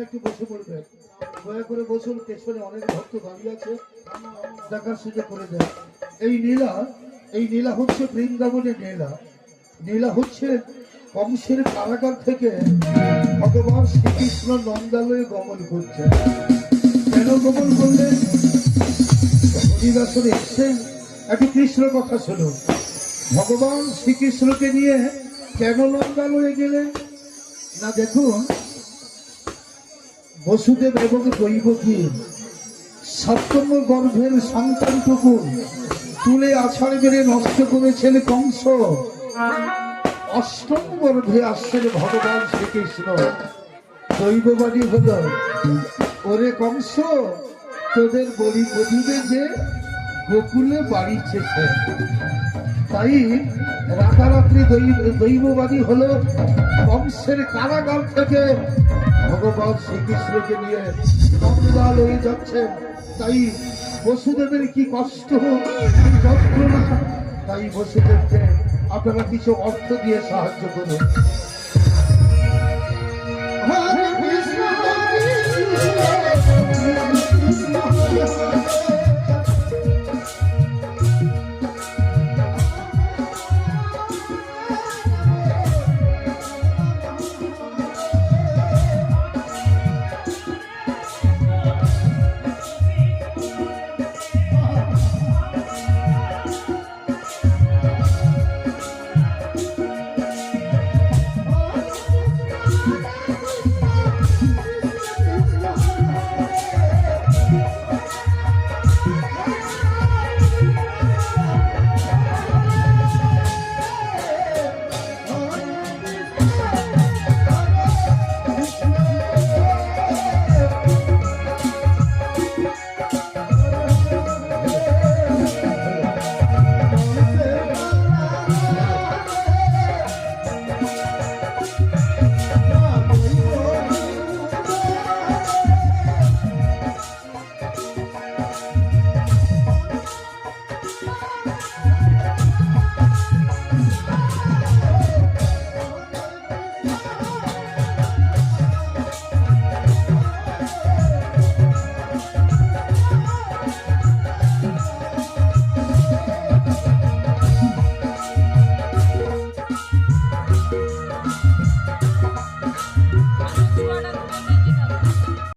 একটু বসে পড়বেন, দয়া করে বসুন। পেছনে অনেক ভক্ত দাঁড়িয়ে আছে, দেখার সুযোগ করে দেন। এই নীলা, এই নীলা হচ্ছে বৃন্দাবনের নীলা। নীলা হচ্ছে কংসের কারাগার থেকে ভগবান শ্রীকৃষ্ণ নন্দালয়ে গমন করছে। কেন গমন করলেন? হরিদাসরে এসছেন, একটু কৃষ্ণ কথা শুনুন। ভগবান শ্রীকৃষ্ণকে নিয়ে কেন নন্দালয়ে গেলেন না, দেখুন বসুদেব এবং দৈবকী সপ্তম গর্ভের সন্তানটুকু তুলে আছাড় মেরে নষ্ট করেছেন কংস। অষ্টম গর্ভে আসছেন ভগবান শ্রীকৃষ্ণ। দৈববাদী হল, ওরে কংস, তোদের বলি বধূবে যে গোকুলে বাড়িছে। তাই রাতারাত্রি দৈববাদী হলো কংসের কারাগার থেকে ভগবান শ্রীকৃষ্ণকে নিয়ে নন্দালয়ে যাচ্ছেন। তাই বসুদেবের কি কষ্ট, কি যন্ত্রণা। তাই বসুদেবকে আপনারা কিছু অর্থ দিয়ে সাহায্য করুন।